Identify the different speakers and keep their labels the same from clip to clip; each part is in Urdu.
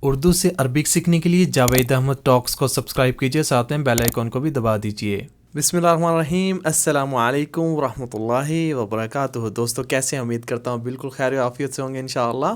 Speaker 1: اردو سے عربک سیکھنے کے لیے جاوید احمد ٹاکس کو سبسکرائب کیجیے، ساتھ میں بیل آئیکن کو بھی دبا دیجیے۔ بسم اللہ الرحمن الرحیم، السلام علیکم ورحمۃ اللہ وبرکاتہ۔ دوستو کیسے ہیں؟ امید کرتا ہوں بالکل خیر و عافیت سے ہوں گے انشاءاللہ۔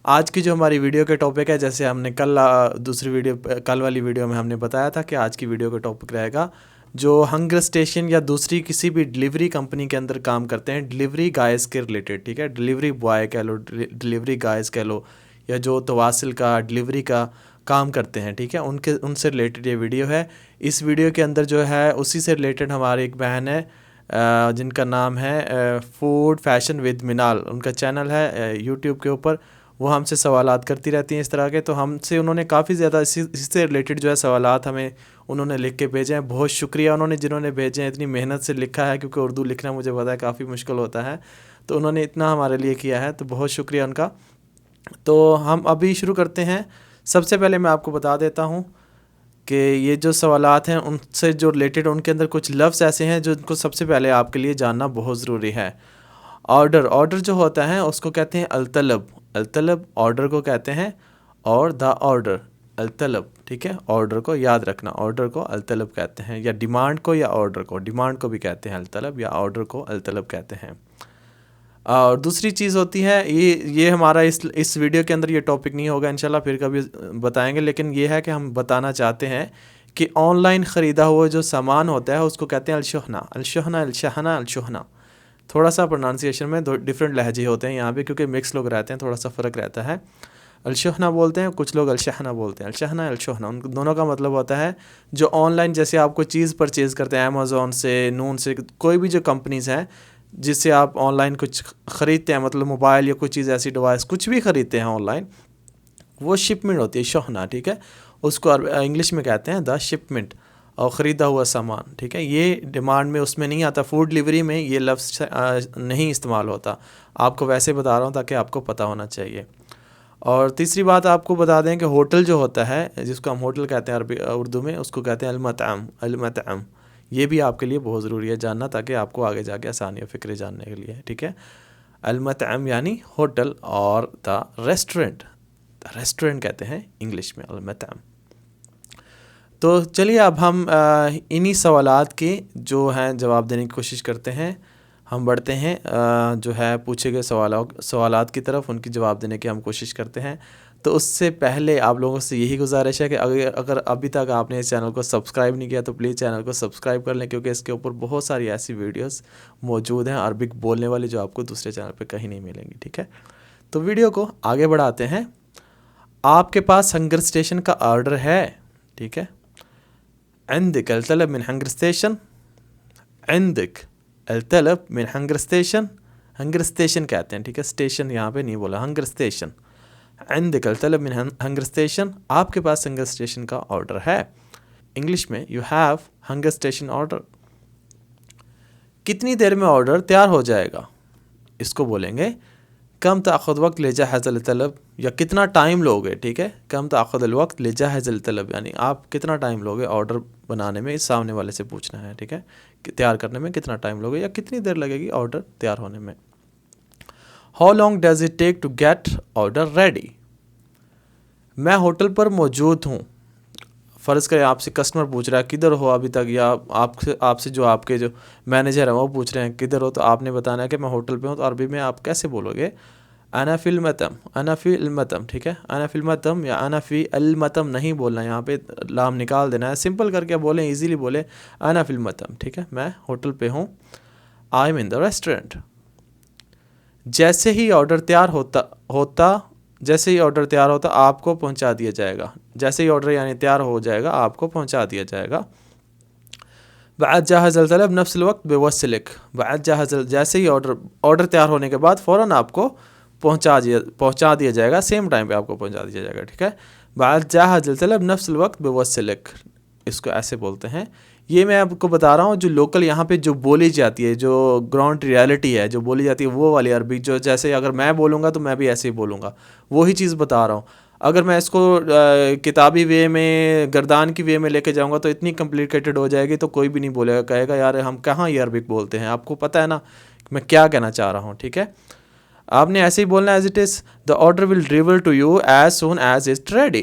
Speaker 1: آج کی جو ہماری ویڈیو کا ٹاپک ہے، جیسے ہم نے کل والی ویڈیو میں ہم نے بتایا تھا کہ آج کی ویڈیو کا ٹاپک رہے گا جو ہنگر اسٹیشن یا دوسری کسی بھی ڈلیوری کمپنی کے اندر کام کرتے ہیں، ڈلیوری گائز کے ریلیٹڈ، ٹھیک ہے، ڈلیوری بوائے کہہ لو، ڈلیوری گائز کہہ لو، یا جو تواصل کا ڈلیوری کا کام کرتے ہیں، ٹھیک ہے، ان سے ریلیٹڈ یہ ویڈیو ہے۔ اس ویڈیو کے اندر جو ہے اسی سے ریلیٹڈ ہماری ایک بہن ہے جن کا نام ہے فوڈ فیشن ود منال، ان کا چینل ہے یوٹیوب کے اوپر۔ وہ ہم سے سوالات کرتی رہتی ہیں اس طرح کے، تو ہم سے انہوں نے کافی زیادہ اس سے ریلیٹڈ جو ہے سوالات ہمیں انہوں نے لکھ کے بھیجے ہیں۔ بہت شکریہ جنہوں نے بھیجے ہیں، اتنی محنت سے لکھا ہے، کیونکہ اردو لکھنا مجھے پتا ہے کافی مشکل ہوتا ہے، تو انہوں نے اتنا ہمارے لیے کیا ہے، تو بہت شکریہ ان کا۔ تو ہم ابھی شروع کرتے ہیں۔ سب سے پہلے میں آپ کو بتا دیتا ہوں کہ یہ جو سوالات ہیں ان سے جو ریلیٹڈ، ان کے اندر کچھ لفظ ایسے ہیں جو ان کو سب سے پہلے آپ کے لیے جاننا بہت ضروری ہے۔ آرڈر جو ہوتا ہے اس کو کہتے ہیں الطلب آرڈر کو کہتے ہیں، اور دا آرڈر الطلب، ٹھیک ہے، آرڈر کو یاد رکھنا، آرڈر کو الطلب کہتے ہیں، یا ڈیمانڈ کو، یا آرڈر کو، ڈیمانڈ کو بھی کہتے ہیں الطلب، یا آرڈر کو الطلب کہتے ہیں۔ اور دوسری چیز ہوتی ہے، یہ ہمارا اس ویڈیو کے اندر یہ ٹاپک نہیں ہوگا، انشاءاللہ پھر کبھی بتائیں گے، لیکن یہ ہے کہ ہم بتانا چاہتے ہیں کہ آن لائن خریدا ہوا جو سامان ہوتا ہے اس کو کہتے ہیں الشحنہ۔ تھوڑا سا پرونانسیشن میں ڈفرینٹ لہجے ہوتے ہیں یہاں پہ، کیونکہ مکس لوگ رہتے ہیں، تھوڑا سا فرق رہتا ہے۔ الشحنہ بولتے ہیں کچھ لوگ، الشحنہ بولتے ہیں، الشحنہ ان دونوں کا مطلب ہوتا ہے جو آن لائن، جیسے آپ کو چیز پرچیز کرتے ہیں امیزون سے، نون سے، کوئی بھی جو کمپنیز ہیں جس سے آپ آن لائن کچھ خریدتے ہیں، مطلب موبائل یا کوئی چیز ایسی ڈیوائس کچھ بھی خریدتے ہیں آن لائن، وہ شپمنٹ ہوتی ہے، شحنہ، ٹھیک ہے، اس کو انگلش میں کہتے ہیں دا شپمنٹ، اور خریدا ہوا سامان، ٹھیک ہے۔ یہ ڈیمانڈ میں اس میں نہیں آتا، فوڈ ڈلیوری میں یہ لفظ نہیں استعمال ہوتا، آپ کو ویسے بتا رہا ہوں تاکہ آپ کو پتہ ہونا چاہیے۔ اور تیسری بات آپ کو بتا دیں کہ ہوٹل جو ہوتا ہے، جس کو ہم ہوٹل کہتے ہیں اردو میں، اس کو کہتے ہیں المطعم۔ یہ بھی آپ کے لیے بہت ضروری ہے جاننا، تاکہ آپ کو آگے جا کے آسانی ہو فکرے جاننے کے لیے، ٹھیک ہے۔ المطعم یعنی ہوٹل، اور دا ریسٹورنٹ کہتے ہیں انگلش میں المطعم۔ تو چلیے اب ہم انہی سوالات کے جو ہیں جواب دینے کی کوشش کرتے ہیں، ہم بڑھتے ہیں جو ہے پوچھے گئے سوالات کی طرف، ان کی جواب دینے کی ہم کوشش کرتے ہیں۔ تو اس سے پہلے آپ لوگوں سے یہی گزارش ہے کہ اگر ابھی تک آپ نے اس چینل کو سبسکرائب نہیں کیا تو پلیز چینل کو سبسکرائب کر لیں، کیونکہ اس کے اوپر بہت ساری ایسی ویڈیوز موجود ہیں عربک بولنے والی جو آپ کو دوسرے چینل پہ کہیں نہیں ملیں گی، ٹھیک ہے۔ تو ویڈیو کو آگے بڑھاتے ہیں۔ آپ کے پاس ہنگر اسٹیشن کا آرڈر ہے، ٹھیک ہے، عندك الطلب من ہنگر اسٹیشن، عندك الطلب من ہنگر اسٹیشن، ہنگر اسٹیشن کہتے ہیں، ٹھیک ہے، اسٹیشن یہاں پہ نہیں بولا، ہنگر اسٹیشن، عندك الطلب من ہنگر اسٹیشن، آپ کے پاس ہنگر اسٹیشن کا آرڈر ہے۔ انگلش میں you have hunger station order. کتنی دیر میں آرڈر تیار ہو جائے گا، اس کو بولیں گے کم تاخذ وقت لجہز الطلب، یا کتنا ٹائم لوگے، ٹھیک ہے، کم تاخذ الوقت لجہز الطلب، یعنی آپ کتنا ٹائم لوگے آرڈر بنانے میں، اس سامنے والے سے پوچھنا ہے، ٹھیک ہے، کہ تیار کرنے میں کتنا ٹائم لوگے، یا کتنی دیر لگے گی آرڈر تیار ہونے میں۔ How long does it take to get order ready. میں ہوٹل پر موجود ہوں، فرض کریں آپ سے کسٹمر پوچھ رہا ہے کدھر ہو ابھی تک، یا آپ سے جو آپ کے جو مینیجر ہیں وہ پوچھ رہے ہیں کدھر ہو، تو آپ نے بتانا ہے کہ میں ہوٹل پہ ہوں، تو عربی میں آپ کیسے بولو گے؟ انا فی المطعم، ٹھیک ہے، انا فی المطعم یا انا فی المطعم نہیں بولنا، یہاں پہ لام نکال دینا ہے، سمپل کر کے بولیں، ایزیلی بولیں انا فی المطعم، ٹھیک ہے، میں ہوٹل پہ ہوں، آئی ایم ان دا ریسٹورنٹ۔ جیسے ہی آرڈر تیار ہوتا آپ کو پہنچا دیا جائے گا، جیسے ہی آرڈر یعنی تیار ہو جائے گا آپ کو پہنچا دیا جائے گا۔ بعد جہز الطلب نفس الوقت بوصلک، بعد جیسے ہی آرڈر تیار ہونے کے بعد فوراً آپ کو پہنچا دیا جائے گا، سیم ٹائم پہ آپ کو پہنچا دیا جائے گا، ٹھیک ہے۔ بعد جہز الطلب نفس الوقت بوصلک، اس کو ایسے بولتے ہیں۔ یہ میں آپ کو بتا رہا ہوں جو لوکل یہاں پہ جو بولی جاتی ہے، جو گراؤنڈ ریالٹی ہے جو بولی جاتی ہے، وہ والی عربی، جو جیسے اگر میں بولوں گا تو میں بھی ایسے ہی بولوں گا، وہی چیز بتا رہا ہوں۔ اگر میں اس کو کتابی وے میں، گردان کی وے میں لے کے جاؤں گا تو اتنی کمپلیکیٹڈ ہو جائے گی، تو کوئی بھی نہیں بولے گا، کہے گا یار ہم کہاں یہ عربک بولتے ہیں، آپ کو پتہ ہے نا میں کیا کہنا چاہ رہا ہوں، ٹھیک ہے۔ آپ نے ایسے ہی بولنا as it is. The order will deliver to you as soon as it's ready.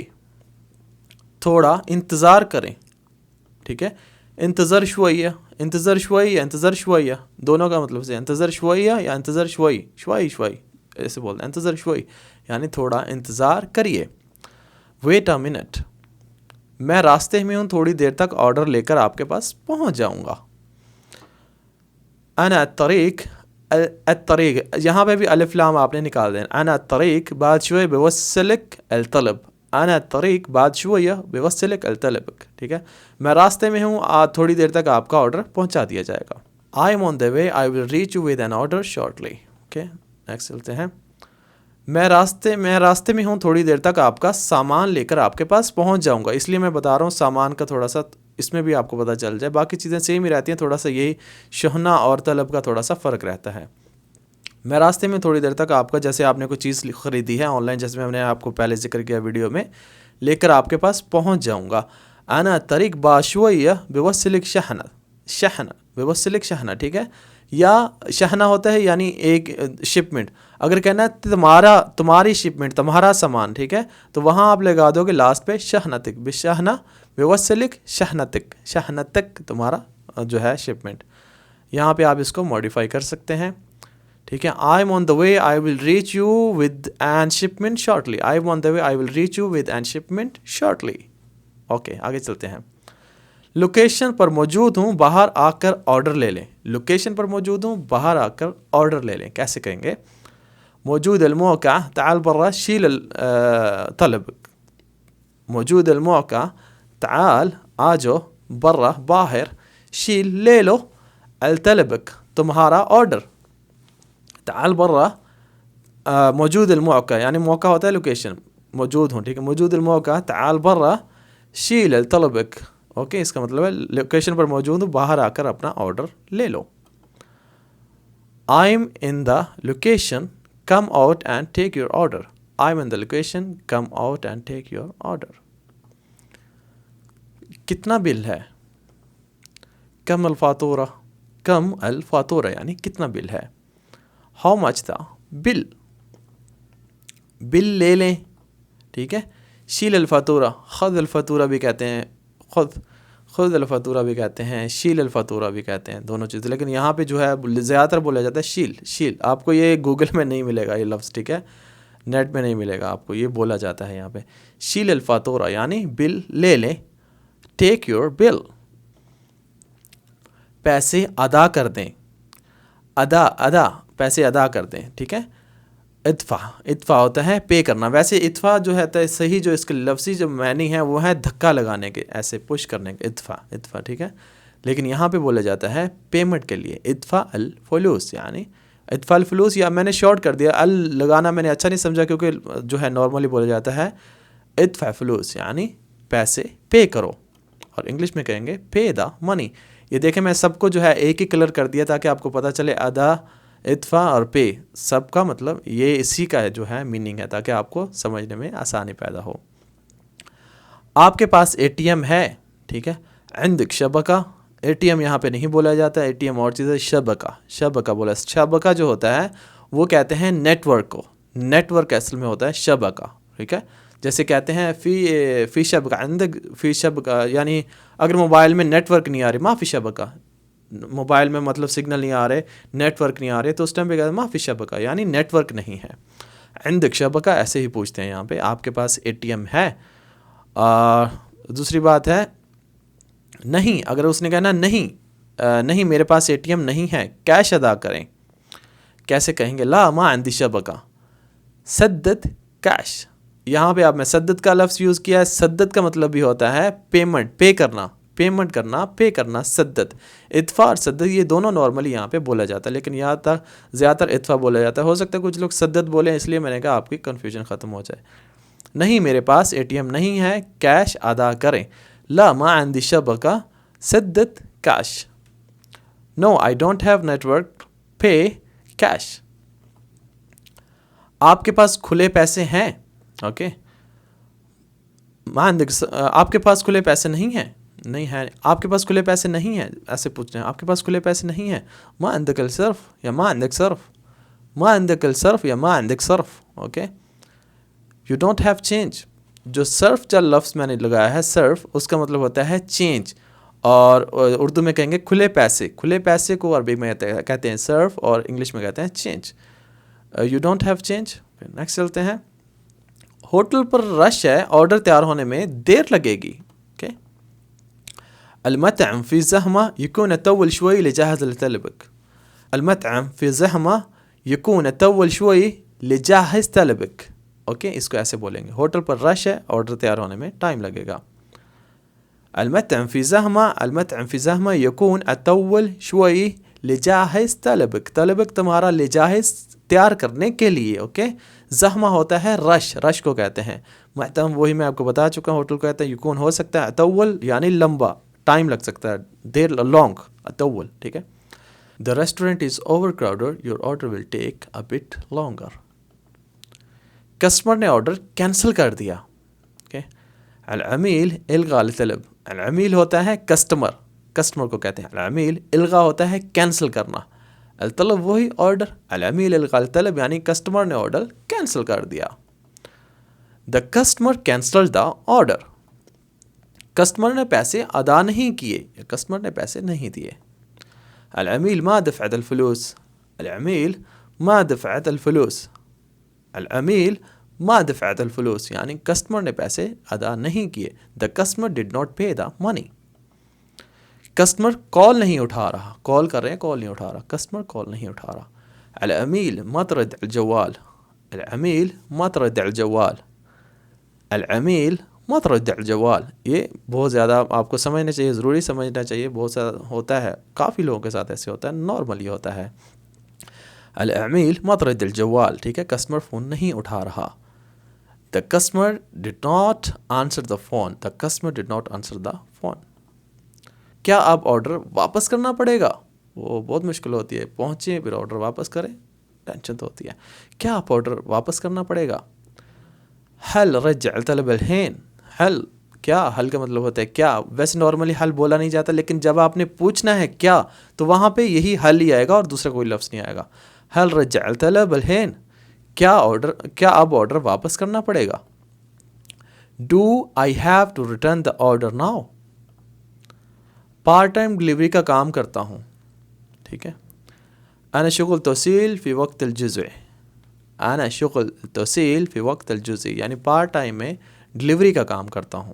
Speaker 1: تھوڑا انتظار کریں, ٹھیک ہے. انتظر شویہ, انتظر شویہ, انتظر شویہ, دونوں کا مطلب سے انتظر شویہ یا انتظر شوئی, شوئی شوئی ایسے بولتے ہیں. انتظر شوئی یعنی تھوڑا انتظار کریے. ویٹ اے منٹ, میں راستے میں ہوں, تھوڑی دیر تک آرڈر لے کر آپ کے پاس پہنچ جاؤں گا. انا الطریق, الطریق یہاں پہ بھی الف لام آپ نے نکال دینا. انا الطریق بعد شویہ بوصلک الطلب, انا الطریق بعد شویہ بوصلک الطلب, ٹھیک ہے. میں راستے میں ہوں, تھوڑی دیر تک آپ کا آرڈر پہنچا دیا جائے گا. I am on the way, I will reach you with an order shortly. Okay next چلتے ہیں. میں راستے میں ہوں, تھوڑی دیر تک آپ کا سامان لے کر آپ کے پاس پہنچ جاؤں گا. اس لیے میں بتا رہا ہوں سامان کا تھوڑا سا اس میں بھی آپ کو پتہ چل جائے. باقی چیزیں سیم ہی رہتی ہیں, تھوڑا سا یہی شہنا اور طلب کا تھوڑا سا فرق رہتا ہے. میں راستے میں تھوڑی دیر تک آپ کا, جیسے آپ نے کوئی چیز خریدی ہے آن لائن, جیسے میں نے آپ کو پہلے ذکر کیا ویڈیو میں, لے کر آپ کے پاس پہنچ جاؤں گا. انا طریق باشویہ بوصلک شحنہ, شحنہ بوصلک شحنہ, ٹھیک ہے. یا شحنہ ہوتا ہے یعنی ایک شپمنٹ. اگر کہنا ہے تمہاری شپمنٹ, تمہارا سامان, ٹھیک ہے, تو وہاں آپ لگا دو گے لاسٹ پہ شحنتک, بشحنہ بوصلک شحنتک, شحنتک تمہارا جو ہے شپمنٹ. یہاں پہ آپ اس کو ماڈیفائی کر سکتے ہیں, ٹھیک ہے. I am on the way, I will reach you with an shipment shortly. I am on the way, I will reach you with an shipment shortly. Okay آگے چلتے ہیں. لوکیشن پر موجود ہوں, باہر آ کر آرڈر لے لیں. لوکیشن پر موجود ہوں, باہر آ کر آرڈر لے لیں. کیسے کہیں گے؟ موجود الموقع تعال برا شیل طلبک. موجود الموقع تعال آ جاؤ, برا باہر, شیل لے لو, الطلبک تمہارا آرڈر. تعال برا موجود الموقع یعنی موقع ہوتا ہے لوکیشن, موجود ہوں, ٹھیک ہے. موجود الموقع تعال برا شیل الطلبک. اوکے اس کا مطلب ہے لوکیشن پر موجود ہوں, باہر آ کر اپنا آرڈر لے لو. I am in the location, come out and take your order. I am in the location, come out and take your order. کتنا بل ہے؟ کم الفاتورہ, کم الفاتورہ یعنی کتنا بل ہے. ہاؤ مچ دا بل, بل لے لیں, ٹھیک ہے. شیل الفاتورہ, خذ الفاتورہ بھی کہتے ہیں, خذ الفاتورہ بھی کہتے ہیں, شیل الفاتورہ بھی کہتے ہیں, دونوں چیزیں. لیکن یہاں پہ جو ہے زیادہ تر بولا جاتا ہے شیل, شیل. آپ کو یہ گوگل میں نہیں ملے گا یہ لفظ, ٹھیک ہے, نیٹ میں نہیں ملے گا آپ کو, یہ بولا جاتا ہے یہاں پہ. شیل الفاتورہ یعنی بل لے لیں. ٹیک یور بل, پیسے ادا کر دیں. ادا پیسے ادا کر دیں, ٹھیک ہے. ادفع, ادفع ہوتا ہے پے کرنا. ویسے ادفع جو ہے صحیح جو اس کے لفظی جو معنی ہے وہ ہے دھکا لگانے کے, ایسے پش کرنے کے, ادفع, ادفع, ٹھیک ہے. لیکن یہاں پہ بولا جاتا ہے پیمنٹ کے لیے. ادفع الفلوس یعنی ادفع الفلوس, یا میں نے شارٹ کر دیا, لگانا میں نے اچھا نہیں سمجھا کیونکہ جو ہے نارملی بولا جاتا ہے ادفع فلوس یعنی پیسے پے کرو, اور انگلش میں کہیں گے پے دا منی. یہ دیکھیں میں سب کو جو ہے ایک ہی کلر کر دیا تاکہ آپ کو پتہ چلے ادا, ادفع اور پے سب کا مطلب یہ اسی کا جو ہے میننگ ہے, تاکہ آپ کو سمجھنے میں آسانی پیدا ہو. آپ کے پاس اے ٹی ایم ہے, ٹھیک ہے. عندک شبکہ, اے ٹی ایم یہاں پہ نہیں بولا جاتا, اے ٹی ایم اور چیز ہے. شبکہ, شبکہ بولا, شبکہ جو ہوتا ہے وہ کہتے ہیں نیٹ ورک کو. نیٹ ورک اصل میں ہوتا ہے شبکہ, ٹھیک ہے. جیسے کہتے ہیں فی شبکہ عندک, فی شبکہ یعنی اگر موبائل میں نیٹ ورک نہیں آ رہی, ما فی شبکہ, موبائل میں مطلب سگنل نہیں آ رہے, نیٹ ورک نہیں آ رہے, تو اس ٹائم پہ کہتے ہیں ما فی شبکہ یعنی نیٹ ورک نہیں ہے. عندک شبکہ ایسے ہی پوچھتے ہیں یہاں پہ, آپ کے پاس اے ٹی ایم ہے. دوسری بات ہے نہیں, اگر اس نے کہنا نہیں میرے پاس اے ٹی ایم نہیں ہے, کیش ادا کریں. کیسے کہیں گے؟ لا ما عندی شبکہ, سدد کیش. یہاں پہ آپ نے سدد کا لفظ یوز کیا ہے. سدد کا مطلب بھی ہوتا ہے پیمنٹ, پے کرنا, پیمنٹ کرنا, پے کرنا. سدد, ادفع اور سدد یہ دونوں نارملی یہاں پہ بولا جاتا ہے, لیکن یہاں تک زیادہ تر ادفع بولا جاتا ہے. ہو سکتا ہے کچھ لوگ سدد بولیں, اس لیے میں نے کہا آپ کی کنفیوژن ختم ہو جائے. نہیں میرے پاس اے ٹی ایم نہیں ہے, کیش ادا کریں. لا ما عندي شبکہ, سدد cash. No I don't have network, pay cash. آپ کے پاس کھلے پیسے ہیں, اوکے. آپ کے پاس کھلے پیسے نہیں ہیں, نہیں ہے. آپ کے پاس کھلے پیسے نہیں ہیں, ایسے پوچھتے ہیں آپ کے پاس کھلے پیسے نہیں ہیں. ما عندك الصرف یا ما عندك صرف, ما عندك الصرف یا ما عندك صرف. Okay, you don't have change. جو صرف کا لفظ میں نے لگایا ہے صرف, اس کا مطلب ہوتا ہے چینج, اور اردو میں کہیں گے کھلے پیسے. کھلے پیسے کو عربی میں کہتے ہیں صرف, اور انگلش میں کہتے ہیں change. You don't have change. پھر نیکسٹ چلتے ہیں. ہوٹل پر رش ہے, آرڈر تیار ہونے میں دیر لگے گی. اوکے, المطعم في زحمة يكون أطول شوي لجهز طلبك. المطعم في زحمة يكون أطول شوي لجهز طلبك. اوکے, اس کو ایسے بولیں گے. ہوٹل پر رش ہے, آرڈر تیار ہونے میں ٹائم لگے گا. المطعم في زحمة, المطعم في زحمة يكون أطول شوي لجهز طلبك. طلبك تمہارا لجهز تیار کرنے کے لیے. اوکے, زحمہ ہوتا ہے رش, رش کو کہتے ہیں. مطعم وہی میں آپ کو بتا چکا ہوں, ہوٹل کو کہتے ہیں. یکون ہو سکتا ہے اطول یعنی لمبا, ٹائم لگ سکتا ہے, دیر, لانگ, اطول. ٹھیک ہے. The restaurant is overcrowded, your order will take a bit longer. Customer نے آرڈر کینسل کر دیا. اوکے, العمیل الغاء الطلب. العمیل ہوتا ہے کسٹمر, کسٹمر کو کہتے ہیں. العمیل الغاء ہوتا ہے کینسل کرنا, الطلب وہی آرڈر. العمیل الغاء الطلب یعنی کسٹمر نے آرڈر کینسل کر دیا. The customer cancelled the order. Customer نے پیسے ادا نہیں کیے, کسٹمر نے پیسے نہیں دیے. العمیل ما دفعت الفلوس. العمیل ما دفعت الفلوس. العمیل ما دفعت الفلوس یعنی کسٹمر نے پیسے ادا نہیں کیے. The customer did not pay the money. Customer call نہیں اٹھا رہا, کال کر رہے ہیں, کال نہیں اٹھا رہا, کسٹمر کال نہیں اٹھا رہا. العمیل ما ترد الجوال. العمیل ما ترد الجوال. العمیل ما ترد الجوال. یہ بہت زیادہ آپ کو سمجھنا چاہیے, ضروری سمجھنا چاہیے. بہت زیادہ ہوتا ہے, کافی لوگوں کے ساتھ ایسے ہوتا ہے, نارملی ہوتا ہے. العمیل ما ترد الجوال. ٹھیک ہے, کسٹمر فون نہیں اٹھا رہا. The customer did not answer the phone. The customer did not answer the phone. کیا اب آرڈر واپس کرنا پڑے گا؟ وہ بہت مشکل ہوتی ہے, پہنچیں پھر آرڈر واپس کریں, ٹینشن تو ہوتی ہے. کیا آپ آرڈر واپس کرنا پڑے گا؟ حل رجع طلب الحین. حل, کیا, حل کا مطلب ہوتا ہے کیا. ویسے نارملی حل بولا نہیں جاتا, لیکن جب آپ نے پوچھنا ہے کیا تو وہاں پہ یہی حل ہی آئے گا اور دوسرا کوئی لفظ نہیں آئے گا. حل رجع طلب الحین, کیا اب آرڈر واپس کرنا پڑے گا. Do I have to return the order now? Part time delivery کا کام کرتا ہوں. ٹھیک ہے. انا شغل توصیل فی وقت الجزء. انا شغل توصیل فی وقت الجزء یعنی پارٹ ٹائم میں ڈلیوری کا کام کرتا ہوں.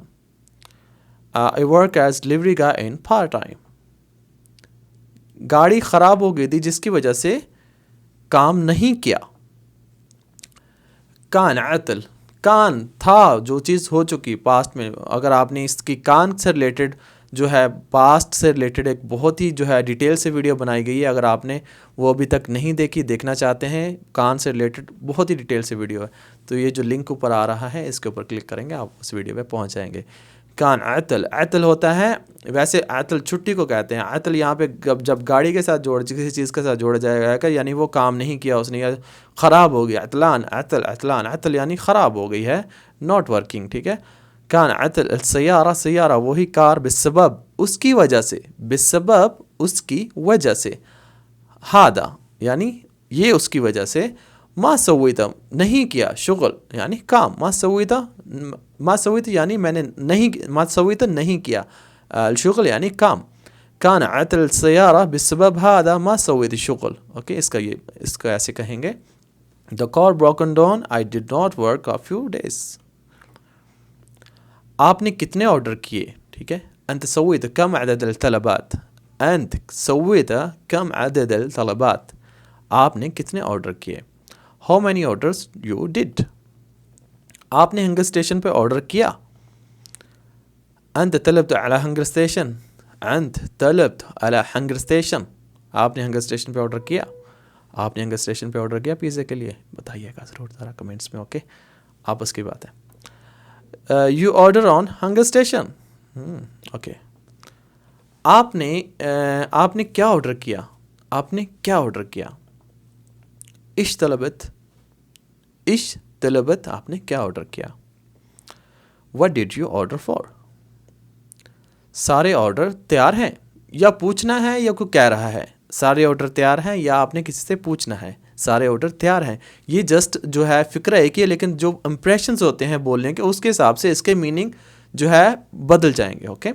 Speaker 1: I work as delivery guy in part time. گاڑی خراب ہو گئی تھی جس کی وجہ سے کام نہیں کیا. کان عطل, کان تھا جو چیز ہو چکی پاسٹ میں. اگر آپ نے اس کی کان سے ریلیٹڈ جو ہے پاسٹ سے ریلیٹڈ ایک بہت ہی جو ہے ڈیٹیل سے ویڈیو بنائی گئی ہے, اگر آپ نے وہ ابھی تک نہیں دیکھی, دیکھنا چاہتے ہیں, کان سے ریلیٹڈ بہت ہی ڈیٹیل سے ویڈیو ہے, تو یہ جو لنک اوپر آ رہا ہے اس کے اوپر کلک کریں گے, آپ اس ویڈیو پہ پہنچ جائیں گے. کان عطل, عطل ہوتا ہے, ویسے عطل چھٹی کو کہتے ہیں. عطل یہاں پہ جب گاڑی کے ساتھ کسی چیز کے ساتھ جوڑا جائے گا یعنی وہ کام نہیں کیا اس نے, یا خراب ہو گیا. عطلان, عطل, عطلان, عطل یعنی خراب ہو گئی ہے, ناٹ ورکنگ. ٹھیک ہے. کان عطل السیارہ, سیارہ وہی کار, بسبب اس کی وجہ سے, بسبب اس کی وجہ سے. ہادا یعنی یہ اس کی وجہ سے. ما سویتا نہیں کیا, شغل یعنی کام. ما سویتا, ما سویتا یعنی میں نے نہیں, ما سویتا نہیں کیا, الشغل یعنی کام. کان عطل السیارہ بسبب ہادا ما سویت شغل. اوکے, اس کا ایسے کہیں گے. The car broken down, I did not work a few days. آپ نے کتنے آرڈر کیے. ٹھیک ہے. انت سویت کم عدد الطلبات. انت سویت کم عدد الطلبات. آپ نے کتنے آرڈر کیے. How many orders you did. آپ نے ہنگر اسٹیشن پہ آرڈر کیا. انت طلبت على ہنگر اسٹیشن. انت طلبت على ہنگر اسٹیشن. آپ نے ہنگر اسٹیشن پہ آرڈر کیا. آپ نے ہنگر اسٹیشن پہ آرڈر کیا پیزے کے لیے. بتائیے گا ضرور ذرا کمنٹس میں. اوکے, آپس کی بات ہے. You order on hunger station. Okay, آپ نے کیا آرڈر کیا. آپ نے کیا آرڈر کیا. اش طلبت, اش طلبت آپ نے کیا آرڈر کیا. What did you order for. سارے آرڈر تیار ہیں, یا پوچھنا ہے یا کوئی کہہ رہا ہے. سارے آرڈر تیار ہیں یا آپ نے کسی سے پوچھنا ہے. سارے آرڈر تیار ہیں. یہ جسٹ جو ہے فکرہ ایک ہی ہے، لیکن جو امپریشنز ہوتے ہیں بولنے کے اس کے حساب سے اس کے میننگ جو ہے بدل جائیں گے. اوکے،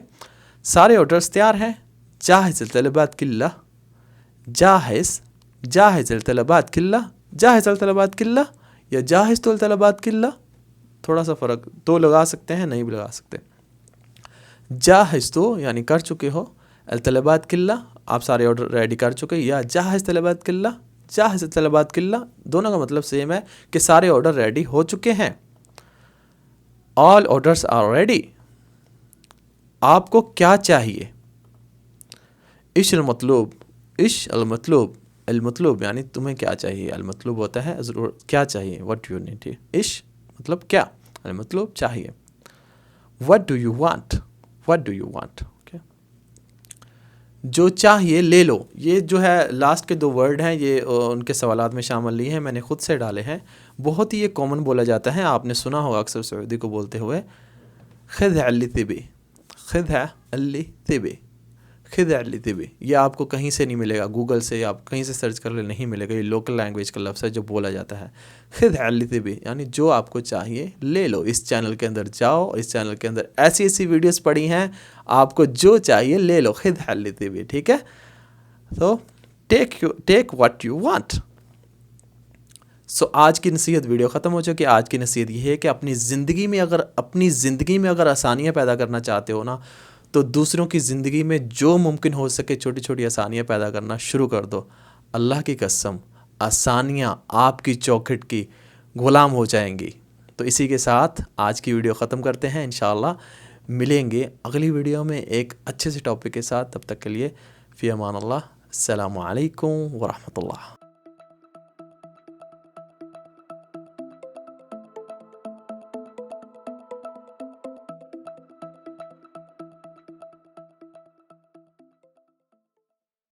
Speaker 1: سارے آرڈرز تیار ہیں. جاہز الطلبات کلّہ، جاہز الطلبات کلّہ، جاہز الطلبات کلّہ یا جاہز الطلبات کلّہ. تھوڑا سا فرق، تو لگا سکتے ہیں، نہیں بھی لگا سکتے. جاہز تو یعنی کر چکے ہو، الطلبات کلّہ آپ سارے آرڈر ریڈی کر چکے، یا جاہز طلبات کلّہ، جاہز طلبات کلّہ دونوں کا مطلب سیم ہے کہ سارے آرڈر ریڈی ہو چکے ہیں. آل آرڈرز آر ریڈی. آپ کو کیا چاہیے؟ اش المطلوب، اش المطلوب، المطلوب یعنی تمہیں کیا چاہیے، المطلوب ہوتا ہے ضرور کیا چاہیے، وٹ یو نیڈ. اش مطلب کیا، المطلوب چاہیے. What do you want, what do you want. جو چاہیے لے لو. یہ جو ہے لاسٹ کے 2 ورڈ ہیں، یہ ان کے سوالات میں شامل نہیں ہیں، میں نے خود سے ڈالے ہیں. بہت ہی یہ کامن بولا جاتا ہے، آپ نے سنا ہوگا اکثر سعودی کو بولتے ہوئے. خذ علی تبی، خذ علی تبی، خذ علی تبی. یہ آپ کو کہیں سے نہیں ملے گا، گوگل سے آپ کہیں سے سرچ کر لے نہیں ملے گا. یہ لوکل لینگویج کا لفظ ہے جو بولا جاتا ہے. خذ علی تبی یعنی جو آپ کو چاہیے لے لو. اس چینل کے اندر جاؤ، اس چینل کے اندر ایسی ایسی ویڈیوز پڑی ہیں، آپ کو جو چاہیے لے لو. خذ علی تبی، ٹھیک ہے. تو ٹیک واٹ یو وانٹ. سو آج کی نصیحت، ویڈیو ختم ہو چکی. آج کی نصیحت یہ ہے کہ اپنی زندگی میں اگر آسانیاں پیدا کرنا چاہتے ہو نا، تو دوسروں کی زندگی میں جو ممکن ہو سکے چھوٹی چھوٹی آسانیاں پیدا کرنا شروع کر دو. اللہ کی قسم آسانیاں آپ کی چوکھٹ کی غلام ہو جائیں گی. تو اسی کے ساتھ آج کی ویڈیو ختم کرتے ہیں. انشاءاللہ ملیں گے اگلی ویڈیو میں ایک اچھے سے ٹاپک کے ساتھ. تب تک کے لیے فی امان اللہ. السلام علیکم ورحمۃ اللہ.